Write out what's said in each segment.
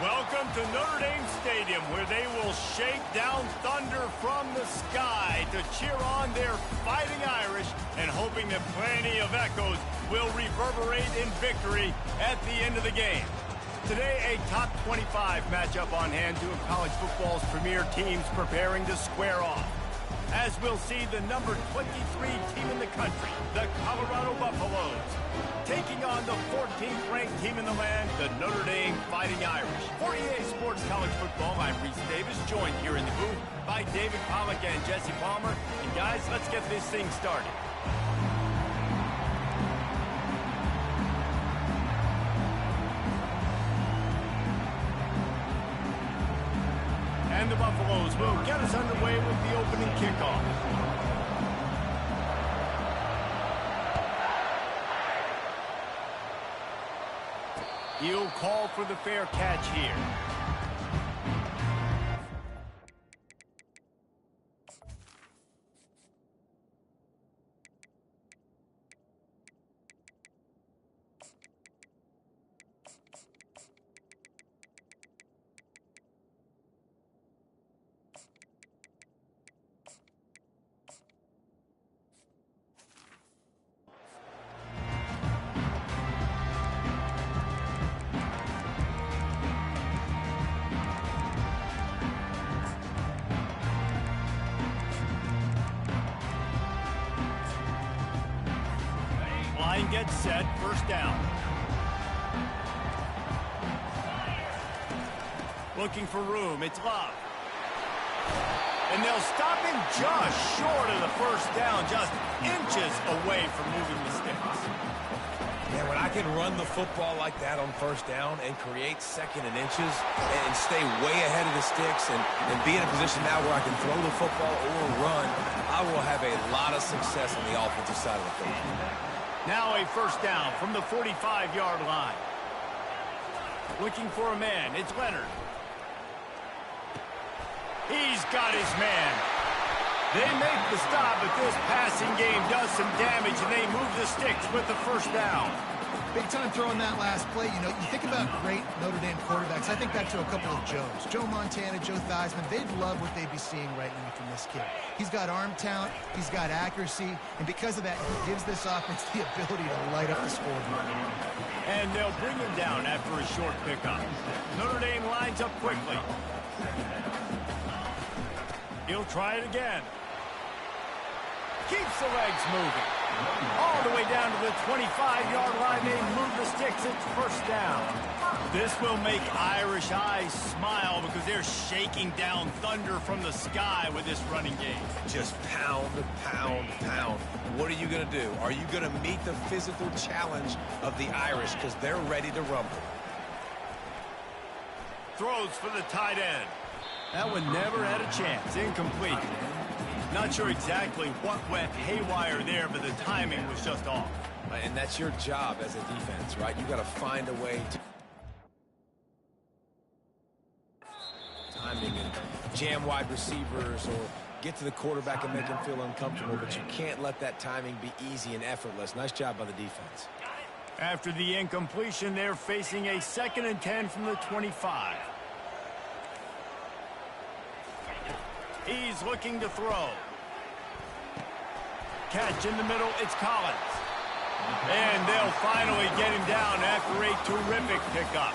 Welcome to Notre Dame Stadium, where they will shake down thunder from the sky to cheer on their Fighting Irish and hoping that plenty of echoes will reverberate in victory at the end of the game. Today, a top 25 matchup on hand, two of college football's premier teams preparing to square off. As we'll see the number 23 team in the country, the Colorado Buffaloes, taking on the 14th ranked team in the land, the Notre Dame Fighting Irish. For EA Sports College Football, I'm Reese Davis, joined here in the booth by David Pollack and Jesse Palmer. And guys, let's get this thing started. And the Buffaloes will get us underway with the opening kickoff. He'll call for the fair catch here. Line gets set, first down. Looking for room, it's Love. And they'll stop him just short of the first down, just inches away from moving the sticks. Yeah, when I can run the football like that on first down and create second and inches and stay way ahead of the sticks and be in a position now where I can throw the football or run, I will have a lot of success on the offensive side of the football. Now a first down from the 45-yard line. Looking for a man. It's Leonard. He's got his man. They make the stop, but this passing game does some damage, and they move the sticks with the first down. Big time throw on that last play. You know, you think about great Notre Dame quarterbacks. I think back to a couple of Joes. Joe Montana, Joe Theismann. They'd love what they'd be seeing right now from this kid. He's got arm talent. He's got accuracy. And because of that, he gives this offense the ability to light up the scoreboard. And they'll bring him down after a short pickup. Notre Dame lines up quickly. He'll try it again. Keeps the legs moving. All the way down to the 25-yard line. They move the sticks. It's first down. This will make Irish eyes smile because they're shaking down thunder from the sky with this running game. Just pound, pound, pound. What are you going to do? Are you going to meet the physical challenge of the Irish because they're ready to rumble? Throws for the tight end. That one never had a chance. Incomplete. Not sure exactly what went haywire there, but the timing was just off. And that's your job as a defense, right? You got to find a way to timing and jam wide receivers or get to the quarterback and make him feel uncomfortable, but you can't let that timing be easy and effortless. Nice job by the defense. After the incompletion, they're facing a 2nd and 10 from the 25. He's looking to throw. Catch in the middle, it's Collins. And they'll finally get him down after a terrific pickup.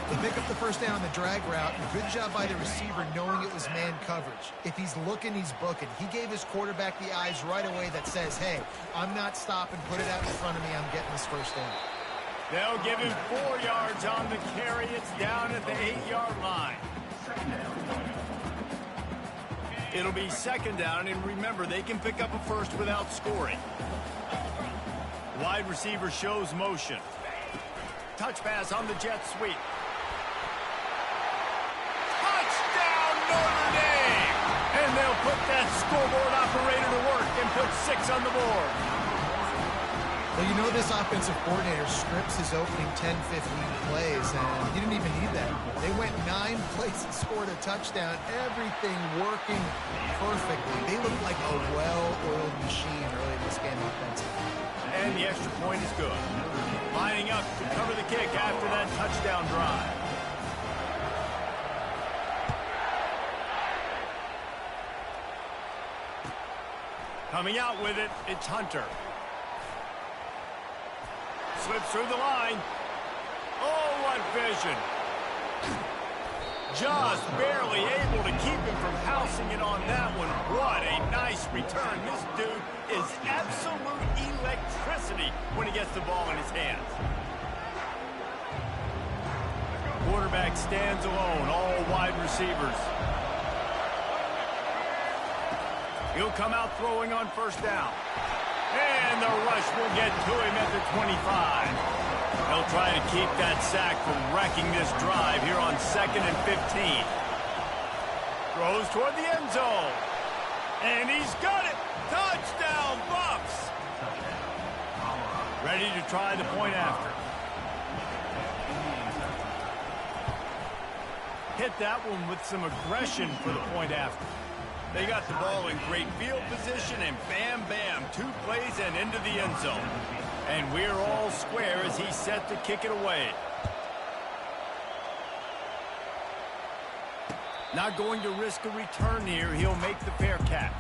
They pick up the first down on the drag route. Good job by the receiver knowing it was man coverage. If he's looking, he's booking. He gave his quarterback the eyes right away that says, hey, I'm not stopping. Put it out in front of me. I'm getting this first down. They'll give him 4 yards on the carry. It's down at the 8-yard line. It'll be second down, and remember, they can pick up a first without scoring. Wide receiver shows motion. Touch pass on the jet sweep. Touchdown, Notre Dame! And they'll put that scoreboard operator to work and put 6 on the board. Well, you know this offensive coordinator scripts his opening 10, 15 plays, and he didn't even need that. They went 9 plays and scored a touchdown. Everything working perfectly. They looked like a well-oiled machine early in this game offensively. And the extra point is good. Lining up to cover the kick after that touchdown drive. Coming out with it, it's Hunter. Slips through the line. Oh, what vision. Just barely able to keep him from housing it on that one. What a nice return. This dude is absolute electricity when he gets the ball in his hands. Quarterback stands alone, all wide receivers. He'll come out throwing on first down. And the rush will get to him at the 25. He'll try to keep that sack from wrecking this drive here on 2nd and 15. Throws toward the end zone. And he's got it. Touchdown, Bucks. Ready to try the point after. Hit that one with some aggression for the point after. They got the ball in great field position, and bam, bam, 2 plays and into the end zone. And we're all square as he's set to kick it away. Not going to risk a return here. He'll make the fair catch.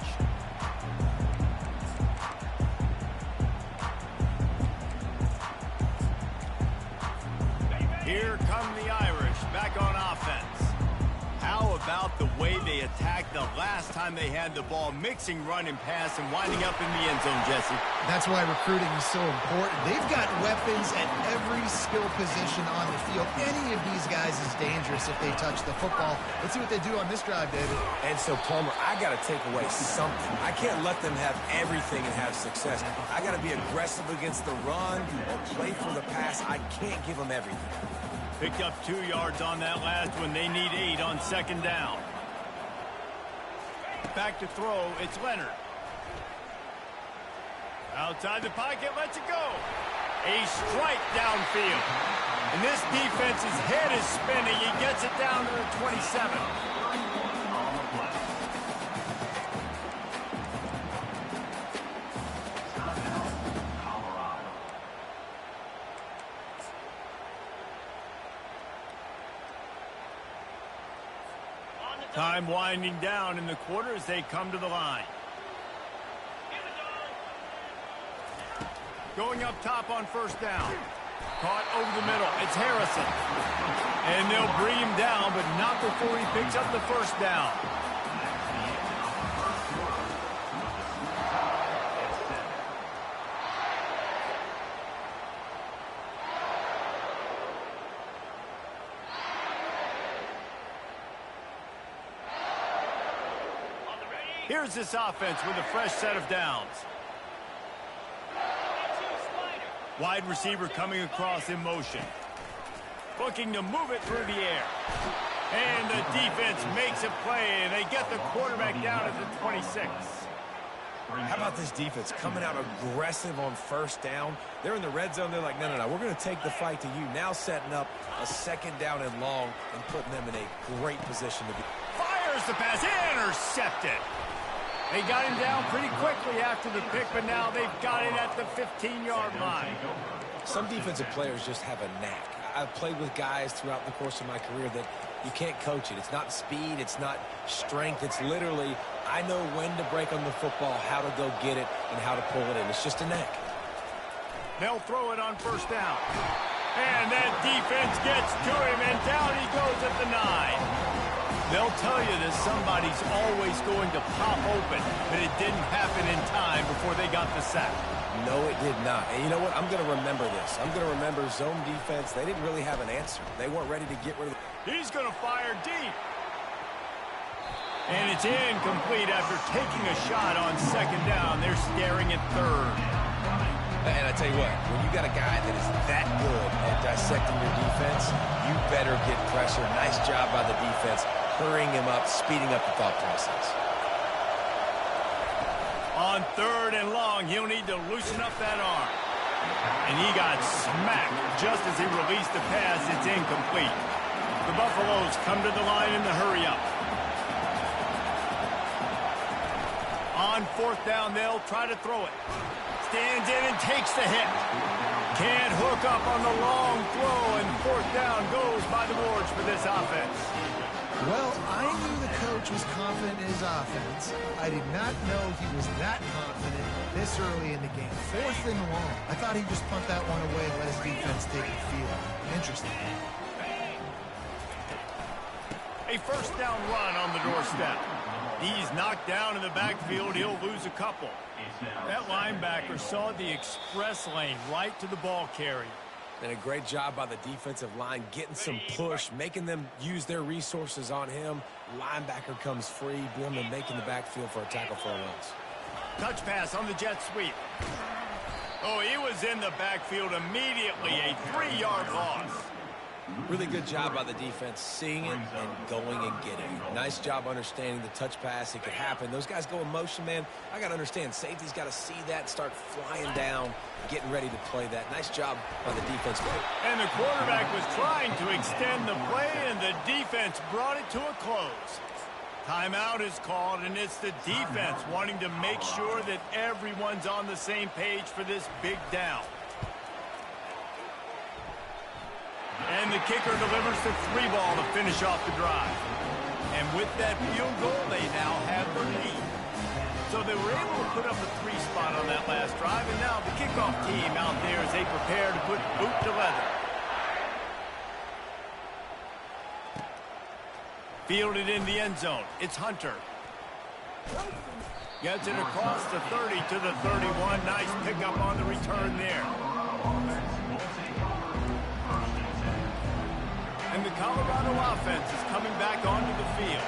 Here come the Irish back on offense. How about the way they attacked the last time they had the ball, mixing run and pass and winding up in the end zone, Jesse? That's why recruiting is so important. They've got weapons at every skill position on the field. Any of these guys is dangerous if they touch the football. Let's see what they do on this drive, David. And so, Palmer, I got to take away something. I can't let them have everything and have success. I got to be aggressive against the run or play for the pass. I can't give them everything. Picked up 2 yards on that last one. They need 8 on second down. Back to throw. It's Leonard. Outside the pocket. Lets it go. A strike downfield. And this defense's head is spinning. He gets it down to the 27. Time winding down in the quarter as they come to the line. Going up top on first down. Caught over the middle. It's Harrison. And they'll bring him down, but not before he picks up the first down. Here's this offense with a fresh set of downs. Wide receiver coming across in motion. Looking to move it through the air. And the defense makes a play, and they get the quarterback down at the 26. How about this defense coming out aggressive on first down? They're in the red zone. They're like, no, we're going to take the fight to you. Now setting up a second down and long and putting them in a great position to be. Fires the pass. Intercepted. They got him down pretty quickly after the pick, but now they've got it at the 15-yard line. Some defensive players just have a knack. I've played with guys throughout the course of my career that you can't coach it. It's not speed. It's not strength. It's literally, I know when to break on the football, how to go get it, and how to pull it in. It's just a knack. They'll throw it on first down. And that defense gets to him, and down he goes at the 9. They'll tell you that somebody's always going to pop open, but it didn't happen in time before they got the sack. No, it did not. And you know what? I'm going to remember this. I'm going to remember zone defense. They didn't really have an answer. They weren't ready to get rid of it. He's going to fire deep. And it's incomplete after taking a shot on second down. They're staring at third. And I tell you what, when you got a guy that is that good at dissecting your defense, you better get pressure. Nice job by the defense, hurrying him up, speeding up the thought process. On third and long, he'll need to loosen up that arm. And he got smacked just as he released the pass. It's incomplete. The Buffaloes come to the line in the hurry-up. On fourth down, they'll try to throw it. Stands in and takes the hit. Can't hook up on the long throw, and fourth down goes by the boards for this offense. Well, I knew the coach was confident in his offense. I did not know he was that confident this early in the game. Fourth and long. I thought he'd just punt that one away and let his defense take the field. Interesting. A first down run on the doorstep. He's knocked down in the backfield. He'll lose a couple. That linebacker saw the express lane right to the ball carrier. And a great job by the defensive line getting some push, making them use their resources on him. Linebacker comes free, boom, and making the backfield for a tackle for a loss. Touch pass on the jet sweep. Oh, he was in the backfield immediately. A 3-yard loss. Really good job by the defense, seeing it and going and getting it. Nice job understanding the touch pass. It could happen. Those guys go in motion, man. I got to understand, safety's got to see that, start flying down, getting ready to play that. Nice job by the defense. And the quarterback was trying to extend the play, and the defense brought it to a close. Timeout is called, and it's the defense wanting to make sure that everyone's on the same page for this big down. And the kicker delivers the 3-ball to finish off the drive. And with that field goal, they now have the lead. So they were able to put up a 3 spot on that last drive, and now the kickoff team out there as they prepare to put boot to leather. Fielded in the end zone. It's Hunter. Gets it across the 30 to the 31. Nice pickup on the return there. And the Colorado offense is coming back onto the field.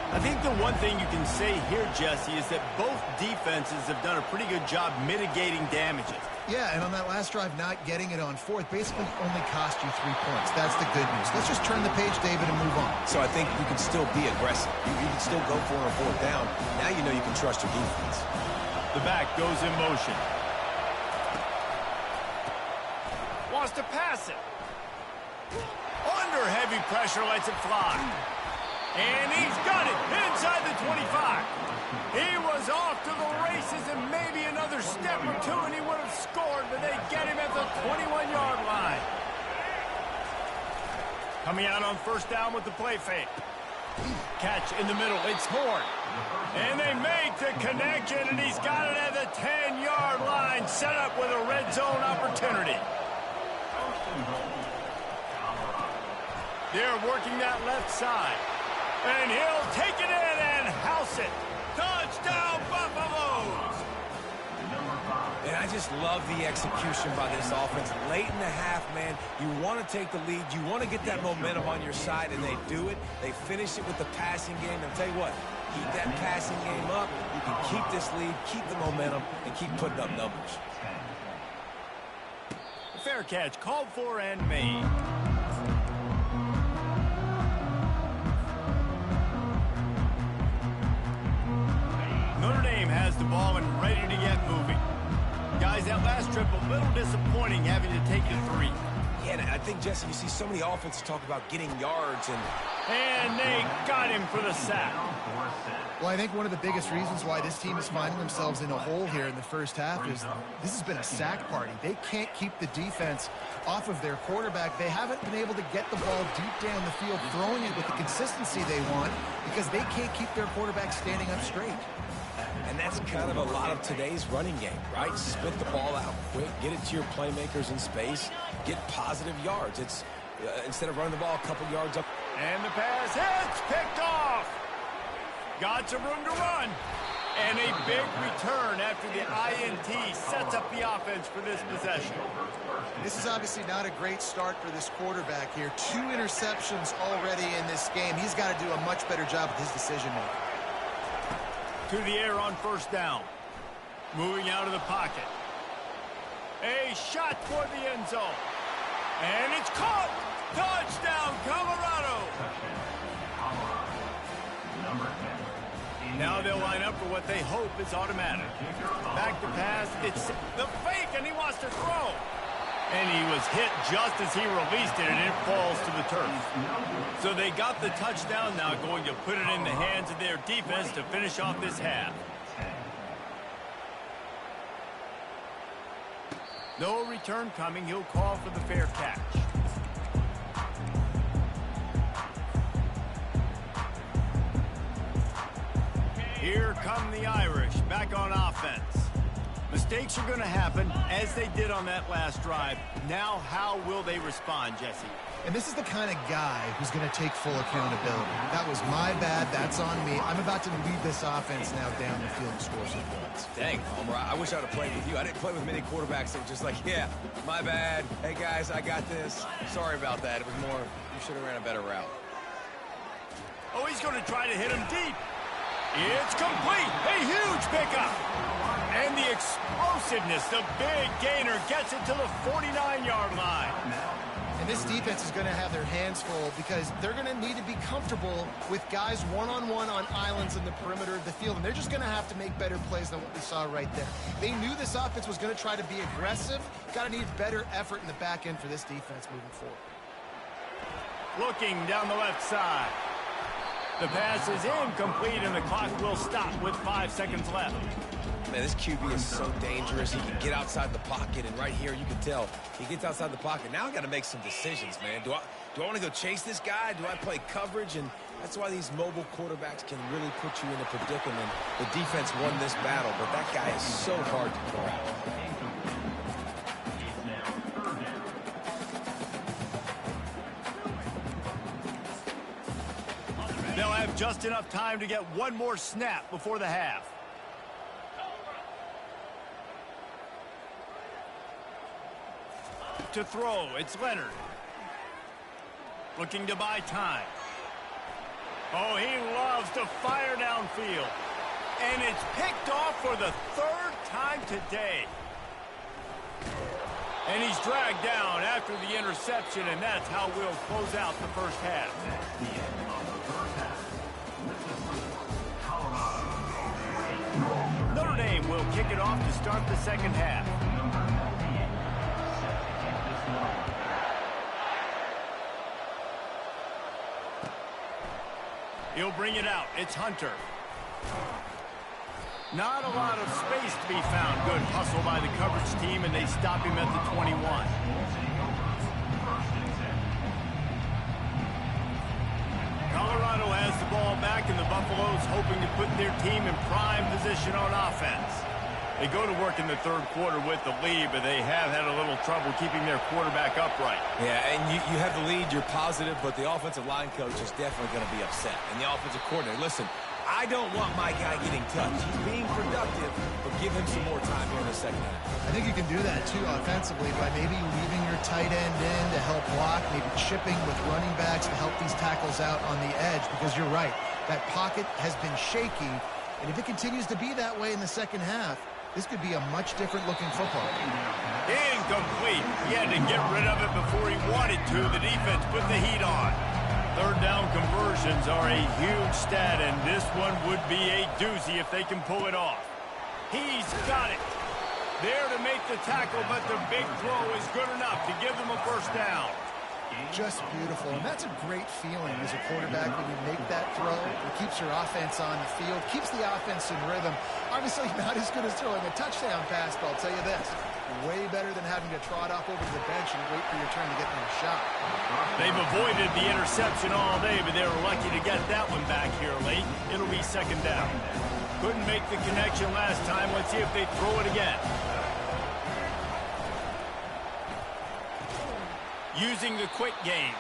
I think the one thing you can say here, Jesse, is that both defenses have done a pretty good job mitigating damages. Yeah, and on that last drive, not getting it on fourth basically only cost you 3 points. That's the good news. Let's just turn the page, David, and move on. So I think you can still be aggressive. You can still go for it on fourth down. Now you know you can trust your defense. The back goes in motion. Wants to pass it. Under heavy pressure, lets it fly. And he's got it inside the 25. He was off to the races and maybe another step or two and he would have scored, but they get him at the 21-yard line. Coming out on first down with the play fake. Catch in the middle, it's Horn. And they make the connection, and he's got it at the 10-yard line, set up with a red zone opportunity. They're working that left side. And he'll take it in and house it. Touchdown, Buffaloes! And I just love the execution by this offense. Late in the half, man, you want to take the lead. You want to get that momentum on your side, and they do it. They finish it with the passing game. And I'll tell you what, keep that passing game up. You can keep this lead, keep the momentum, and keep putting up numbers. Fair catch, called for and made. Notre Dame has the ball and ready to get moving. Guys, that last trip a little disappointing having to take the 3. Yeah, and I think, Jesse, you see so many offenses talk about getting yards, and And they got him for the sack. Well, I think one of the biggest reasons why this team is finding themselves in a hole here in the first half is this has been a sack party. They can't keep the defense off of their quarterback. They haven't been able to get the ball deep down the field, throwing it with the consistency they want because they can't keep their quarterback standing up straight. And that's kind of a lot of today's running game, right? Spit the ball out quick, get it to your playmakers in space, get positive yards. It's instead of running the ball a couple yards up. And the pass hits, picked off. Got some room to run. And a big return after the INT sets up the offense for this possession. This is obviously not a great start for this quarterback here. 2 interceptions already in this game. He's got to do a much better job with his decision-making. To the air on first down. Moving out of the pocket. A shot toward the end zone. And it's caught. Touchdown, Colorado. Now they'll line up for what they hope is automatic. Back to pass. It's the fake, and he wants to throw. And he was hit just as he released it, and it falls to the turf. So they got the touchdown, now going to put it in the hands of their defense to finish off this half. No return coming. He'll call for the fair catch. Here come the Irish back on offense. Mistakes are going to happen, as they did on that last drive. Now, how will they respond, Jesse? And this is the kind of guy who's going to take full accountability. That was my bad. That's on me. I'm about to lead this offense now down the field and score some points. Dang, Homer, I wish I would have played with you. I didn't play with many quarterbacks that were just like, yeah, my bad. Hey, guys, I got this. Sorry about that. It was more, you should have ran a better route. Oh, he's going to try to hit him deep. It's complete. A huge pickup. And the explosiveness, the big gainer, gets it to the 49-yard line. And this defense is going to have their hands full because they're going to need to be comfortable with guys one-on-one on islands in the perimeter of the field. And they're just going to have to make better plays than what we saw right there. They knew this offense was going to try to be aggressive. Got to need better effort in the back end for this defense moving forward. Looking down the left side. The pass is incomplete, and the clock will stop with 5 seconds left. Man, this QB is so dangerous. He can get outside the pocket, and right here you can tell he gets outside the pocket. Now I got to make some decisions, man. Do I want to go chase this guy? Do I play coverage? And that's why these mobile quarterbacks can really put you in a predicament. The defense won this battle, but that guy is so hard to corral. They'll have just enough time to get one more snap before the half. To throw, it's Leonard. Looking to buy time. Oh, he loves to fire downfield. And it's picked off for the 3rd time today. And he's dragged down after the interception, and that's how we'll close out the first half. Notre Dame will kick it off to start the second half. He'll bring it out. It's Hunter. Not a lot of space to be found. Good hustle by the coverage team, and they stop him at the 21. Colorado has the ball back, and the Buffaloes hoping to put their team in prime position on offense. They go to work in the 3rd quarter with the lead, but they have had a little trouble keeping their quarterback upright. Yeah, and you have the lead, you're positive, but the offensive line coach is definitely going to be upset. And the offensive coordinator, listen, I don't want my guy getting touched. He's being productive, but give him some more time here in the second half. I think you can do that, too, offensively, by maybe leaving your tight end in to help block, maybe chipping with running backs to help these tackles out on the edge, because you're right. That pocket has been shaky, and if it continues to be that way in the second half, this could be a much different-looking football. Incomplete. He had to get rid of it before he wanted to. The defense put the heat on. 3rd down conversions are a huge stat, and this one would be a doozy if they can pull it off. He's got it. There to make the tackle, but the big throw is good enough to give them a first down. Just beautiful, and that's a great feeling as a quarterback when you make that throw. It keeps your offense on the field, keeps the offense in rhythm. Obviously not as good as throwing a touchdown pass, but I'll tell you this, way better than having to trot off over to the bench and wait for your turn to get another shot. They've avoided the interception all day, but they were lucky to get that one back here late. It'll be second down. Couldn't make the connection last time. Let's see if they throw it again. Using the quick game.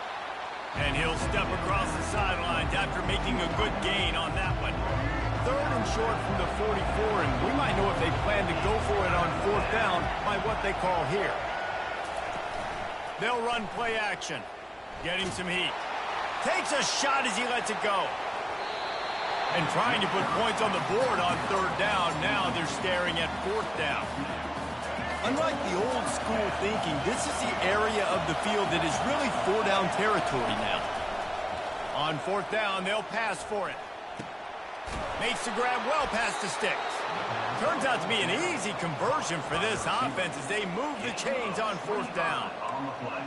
And he'll step across the sidelines after making a good gain on that one. Third and short from the 44, and we might know if they plan to go for it on fourth down by what they call here. They'll run play action. Getting some heat. Takes a shot as he lets it go. And trying to put points on the board on third down. Now they're staring at fourth down. Unlike the old school thinking, this is the area of the field that is really four-down territory now. On fourth down, they'll pass for it. Makes the grab well past the sticks. Turns out to be an easy conversion for this offense as they move the chains on fourth down.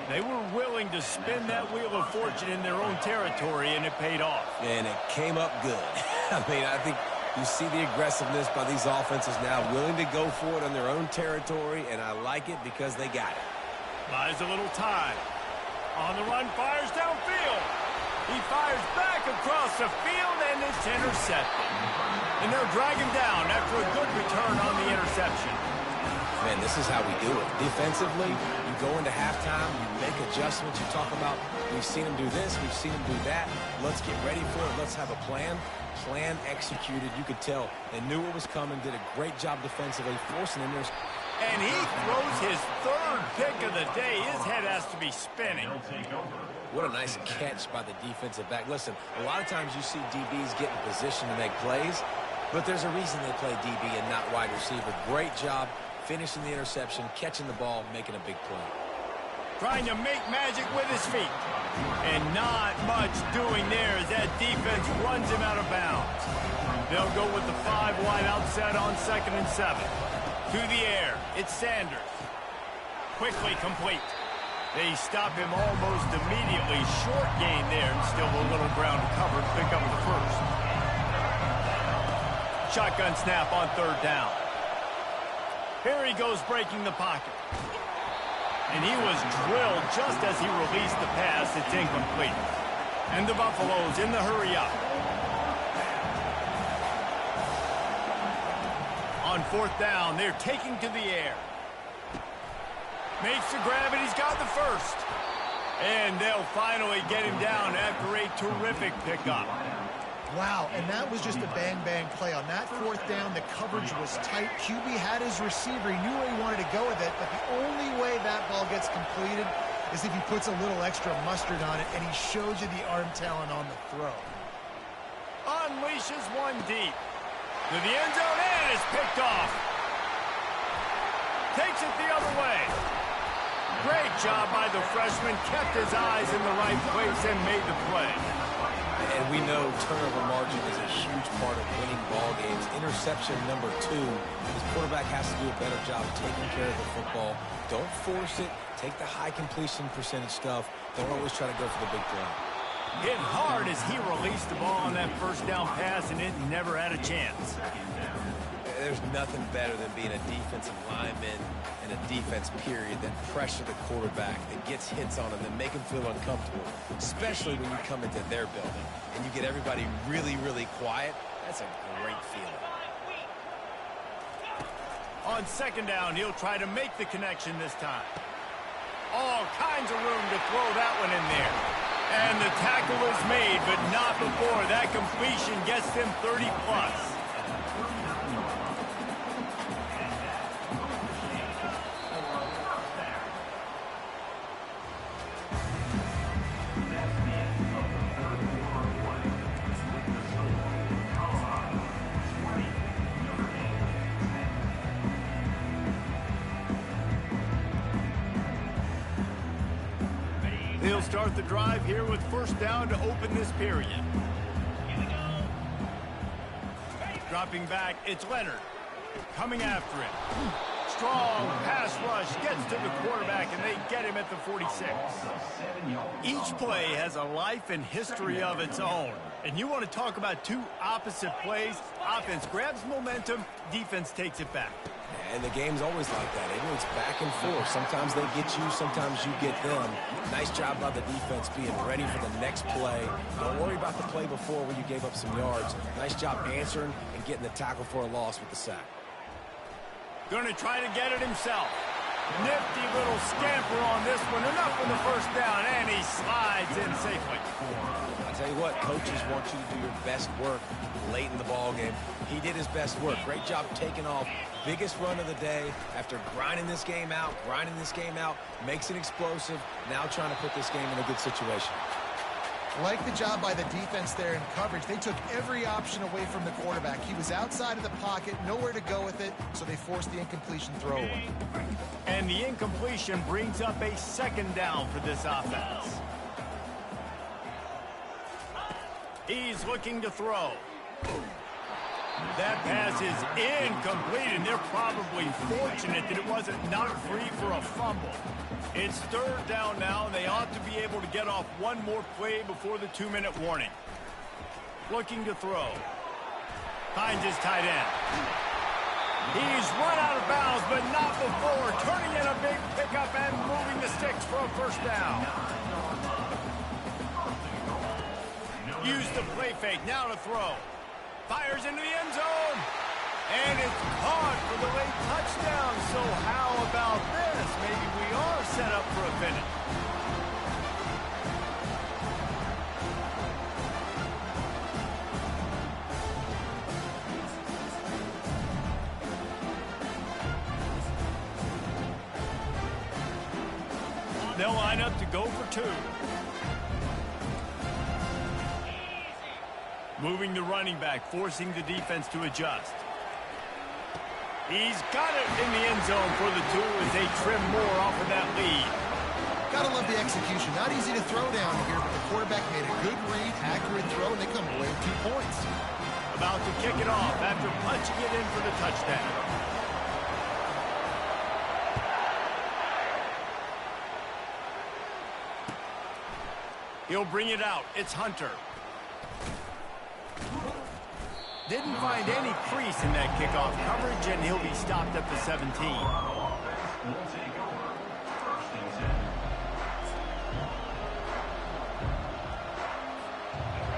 They were willing to spin that wheel of fortune in their own territory, and it paid off. And it came up good. I mean, I think you see the aggressiveness by these offenses now, willing to go for it on their own territory, and I like it because they got it. Buys a little time. On the run, fires downfield. He fires back across the field, and it's intercepted. And they'll drag him down after a good return on the interception. Man, this is how we do it. Defensively, you go into halftime, you make adjustments, you talk about, we've seen them do this, we've seen them do that. Let's get ready for it. Let's have a plan. Plan executed. You could tell they knew what was coming, did a great job defensively, forcing in there. And he throws his third pick of the day. His head has to be spinning. What a nice catch by the defensive back. Listen, a lot of times you see DBs get in position to make plays, but there's a reason they play DB and not wide receiver. Great job finishing the interception, catching the ball, making a big play. Trying to make magic with his feet. And not much doing there as that defense runs him out of bounds. They'll go with the 5 wide outset on 2nd and 7. To the air, it's Sanders. Quickly complete. They stop him almost immediately. Short gain there, and still a little ground covered. Pick up the first. Shotgun snap on third down. Here he goes breaking the pocket. And he was drilled just as he released the pass. It's incomplete. And the Buffaloes in the hurry up. On fourth down, they're taking to the air. Makes the grab, and he's got the first. And they'll finally get him down after a terrific pickup. Wow, and that was just a bang-bang play. On that fourth down, the coverage was tight. QB had his receiver. He knew where he wanted to go with it, but the only way that ball gets completed is if he puts a little extra mustard on it, and he shows you the arm talent on the throw. Unleashes one deep. To the end zone, and it's picked off. Takes it the other way. Great job by the freshman. Kept his eyes in the right place and made the play. And we know turnover margin is a huge part of winning ball games. Interception number 2. His quarterback has to do a better job taking care of the football. Don't force it. Take the high completion percentage stuff. Don't always try to go for the big play. Hit hard as he released the ball on that first down pass, and it never had a chance. There's nothing better than being a defensive lineman and a defense period that pressure the quarterback, that gets hits on him, that make him feel uncomfortable, especially when you come into their building and you get everybody really, really quiet. That's a great feeling. On second down, he'll try to make the connection this time. All kinds of room to throw that one in there. And the tackle is made, but not before that completion gets them 30-plus. They'll start the drive here with first down to open this period. Dropping back, it's Leonard. Coming after him. strong pass rush gets to the quarterback, and they get him at the 46. Each play has a life and history of its own. And you want to talk about two opposite plays. Offense grabs momentum, defense takes it back. And the game's always like that. It's back and forth. Sometimes they get you, sometimes you get them. Nice job by the defense being ready for the next play. Don't worry about the play before where you gave up some yards. Nice job answering and getting the tackle for a loss with the sack. Going to try to get it himself. Nifty little scamper on this one. Enough for the first down, and he slides in safely. I tell you what, coaches want you to do your best work late in the ball game. He did his best work. Great job taking off. Biggest run of the day after grinding this game out, makes it explosive, now trying to put this game in a good situation. Like the job by the defense there in coverage. They took every option away from the quarterback. He was outside of the pocket, nowhere to go with it, so they forced the incompletion throwaway. And the incompletion brings up a second down for this offense. He's looking to throw. That pass is incomplete, and they're probably fortunate that it wasn't knocked free for a fumble. It's third down now, and they ought to be able to get off one more play before the 2-minute warning. Looking to throw. Finds his tight end. He's run out of bounds, but not before turning in a big pickup and moving the sticks for a first down. Use the play fake, now to throw. Fires into the end zone. And it's caught for the late touchdown. So how about this? Maybe we are set up for a finish. They'll line up to go for two. Moving the running back, forcing the defense to adjust. He's got it in the end zone for the two as they trim more off of that lead. Gotta love the execution. Not easy to throw down here, but the quarterback made a good read, accurate throw, and they come away with 2 points. About to kick it off after punching it in for the touchdown. He'll bring it out. It's Hunter. Didn't find any crease in that kickoff coverage, and he'll be stopped at the 17.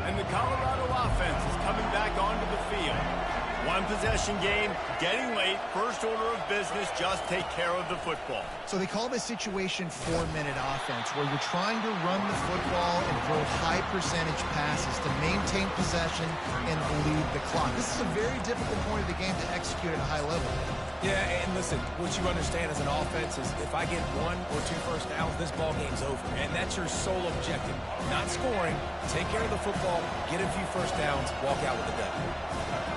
And the Colorado offense is coming back onto the field. One possession game, getting late, first order of business, just take care of the football. So they call this situation 4-minute offense, where you're trying to run the football and throw high percentage passes to maintain possession and bleed the clock. This is a very difficult point of the game to execute at a high level. Yeah, and listen, what you understand as an offense is if I get 1 or 2 first downs, this ball game's over. And that's your sole objective. Not scoring, take care of the football, get a few first downs, walk out with a W.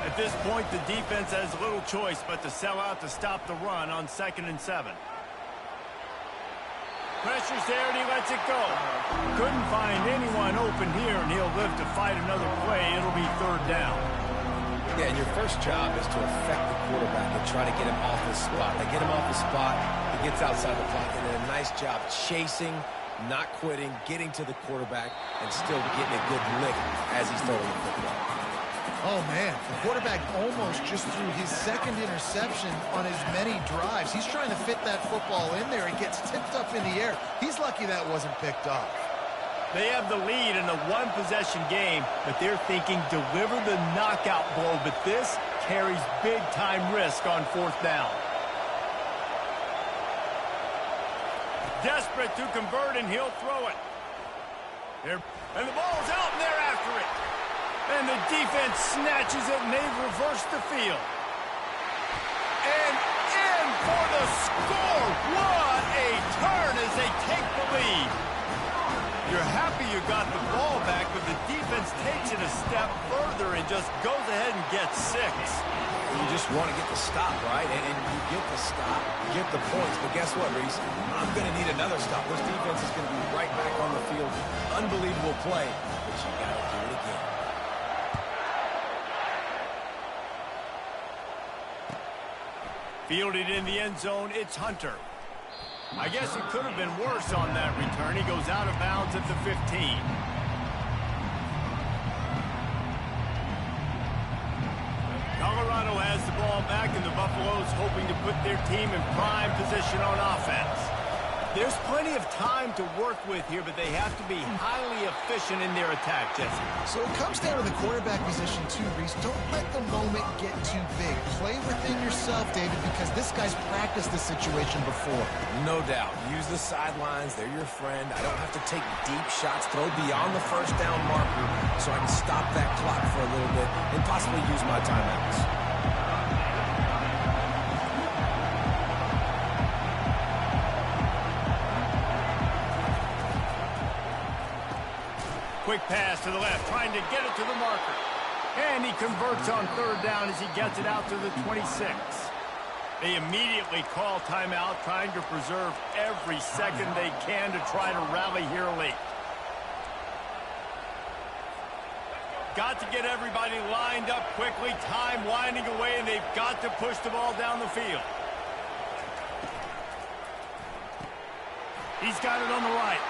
At this point, the defense has little choice but to sell out to stop the run on 2nd and 7. Pressure's there, and he lets it go. Couldn't find anyone open here, and he'll live to fight another play. It'll be third down. Yeah, and your first job is to affect the quarterback and try to get him off his spot. They get him off the spot, he gets outside the pocket, and a nice job chasing, not quitting, getting to the quarterback, and still getting a good lick as he's throwing the football. Oh, man, the quarterback almost just threw his second interception on as many drives. He's trying to fit that football in there. It gets tipped up in the air. He's lucky that wasn't picked off. They have the lead in a one-possession game, but they're thinking deliver the knockout blow, but this carries big-time risk on 4th down. Desperate to convert, and he'll throw it. And the ball's out, and they're after it. And the defense snatches it, and they've reversed the field. And in for the score. What a turn as they take the lead. You're happy you got the ball back, but the defense takes it a step further and just goes ahead and gets 6. You just want to get the stop, right? And you get the stop, you get the points. But guess what, Reese? I'm going to need another stop. This defense is going to be right back on the field. Unbelievable play, but you got to do it again. Fielded in the end zone, it's Hunter. I guess it could have been worse on that return. He goes out of bounds at the 15. Colorado has the ball back, and the Buffaloes hoping to put their team in prime position on offense. There's plenty of time to work with here, but they have to be highly efficient in their attack, Jesse. So it comes down to the quarterback position too, Reese. Don't let the moment get too big. Play within yourself, David, because this guy's practiced this situation before. No doubt. Use the sidelines. They're your friend. I don't have to take deep shots, throw beyond the first down marker so I can stop that clock for a little bit and possibly use my timeouts. Quick pass to the left, trying to get it to the marker. And he converts on third down as he gets it out to the 26. They immediately call timeout, trying to preserve every second they can to try to rally here late. Got to get everybody lined up quickly, time winding away, and they've got to push the ball down the field. He's got it on the right.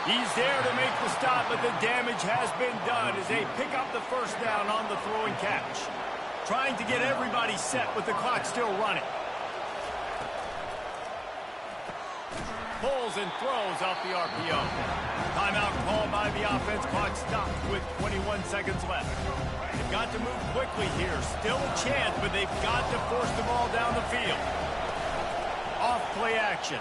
He's there to make the stop, but the damage has been done as they pick up the first down on the throw and catch. Trying to get everybody set with the clock still running. Pulls and throws off the RPO. Timeout called by the offense. Clock stopped with 21 seconds left. They've got to move quickly here. Still a chance, but they've got to force the ball down the field. Off play action.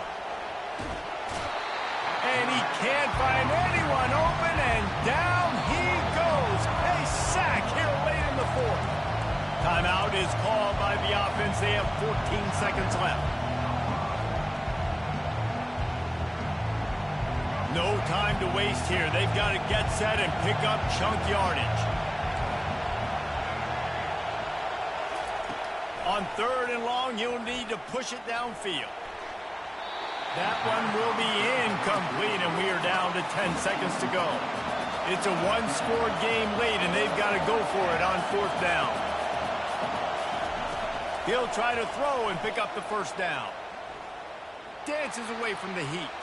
And he can't find anyone open, and down he goes. A sack here late in the fourth. Timeout is called by the offense. They have 14 seconds left. No time to waste here. They've got to get set and pick up chunk yardage. On third and long, you'll need to push it downfield. That one will be incomplete, and we are down to 10 seconds to go. It's a one-score game late, and they've got to go for it on fourth down. He'll try to throw and pick up the first down. Dances away from the heat.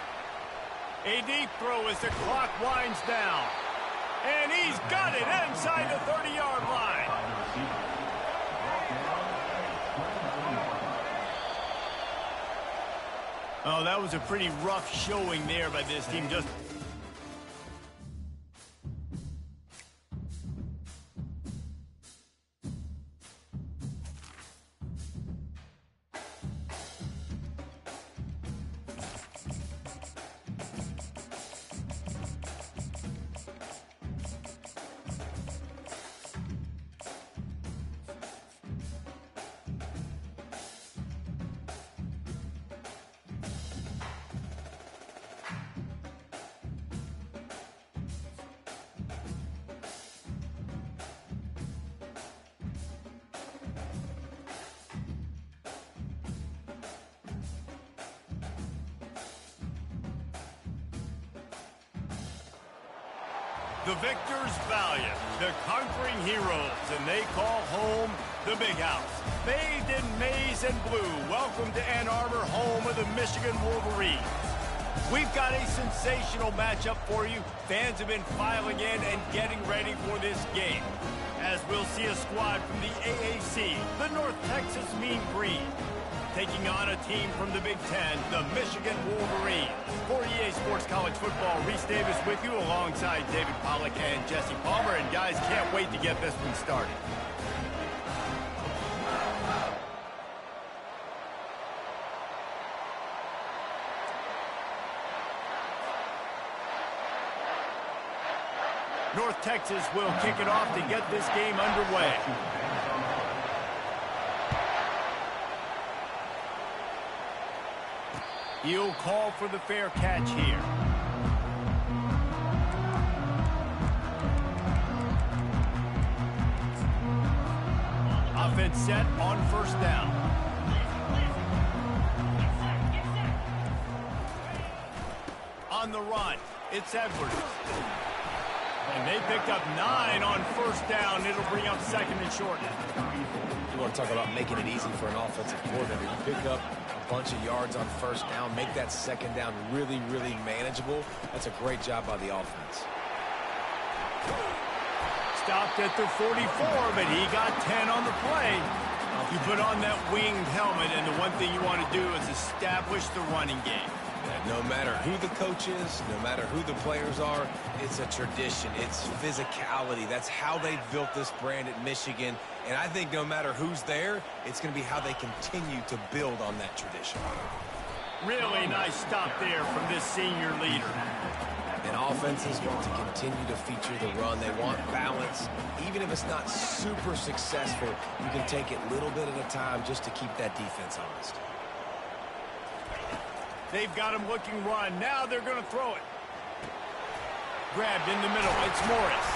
A deep throw as the clock winds down. And he's got it inside the 30-yard line. Oh, that was a pretty rough showing there by this team. Just the victors valiant, the conquering heroes, and they call home the Big House. Bathed in maize and blue, welcome to Ann Arbor, home of the Michigan Wolverines. We've got a sensational matchup for you. Fans have been filing in and getting ready for this game, as we'll see a squad from the AAC, the North Texas Mean Green, taking on a team from the Big Ten, the Michigan Wolverines. For EA Sports College Football, Reese Davis with you alongside David Pollack and Jesse Palmer. And guys, can't wait to get this one started. North Texas will kick it off to get this game underway. He'll call for the fair catch here. Offense set on first down. On the run, it's Edwards. And they picked up 9 on first down. It'll bring up second and short. You want to talk about making it easy for an offensive coordinator. You pick up a bunch of yards on first down, make that second down really, really manageable. That's a great job by the offense. Stopped at the 44, but he got 10 on the play. You put on that winged helmet, and the one thing you want to do is establish the running game. No matter who the coach is, no matter who the players are, it's a tradition. It's physicality. That's how they built this brand at Michigan. And I think no matter who's there, it's going to be how they continue to build on that tradition. Really nice stop there from this senior leader. And offenses want to continue to feature the run. They want balance. Even if it's not super successful, you can take it little bit at a time just to keep that defense honest. They've got him looking run. Now they're going to throw it. Grabbed in the middle. It's Morris.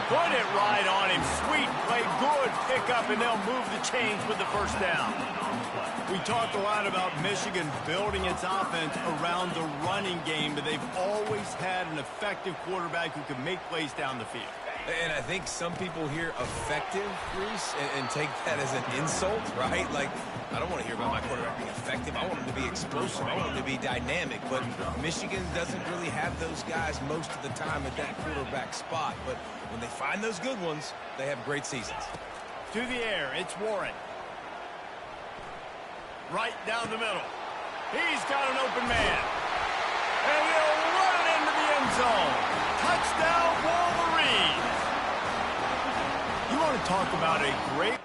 Put it right on him. Sweet play. Good pickup, and they'll move the chains with the first down. We talked a lot about Michigan building its offense around the running game, but they've always had an effective quarterback who can make plays down the field. And I think some people hear effective, Reese, and take that as an insult, right? Like, I don't want to hear about my quarterback being effective. I want him to be explosive. I want him to be dynamic. But Michigan doesn't really have those guys most of the time at that quarterback spot. But when they find those good ones, they have great seasons. To the air, it's Warren. Right down the middle. He's got an open man. And he'll run into the end zone. Touchdown, Wolverines. You want to talk about a great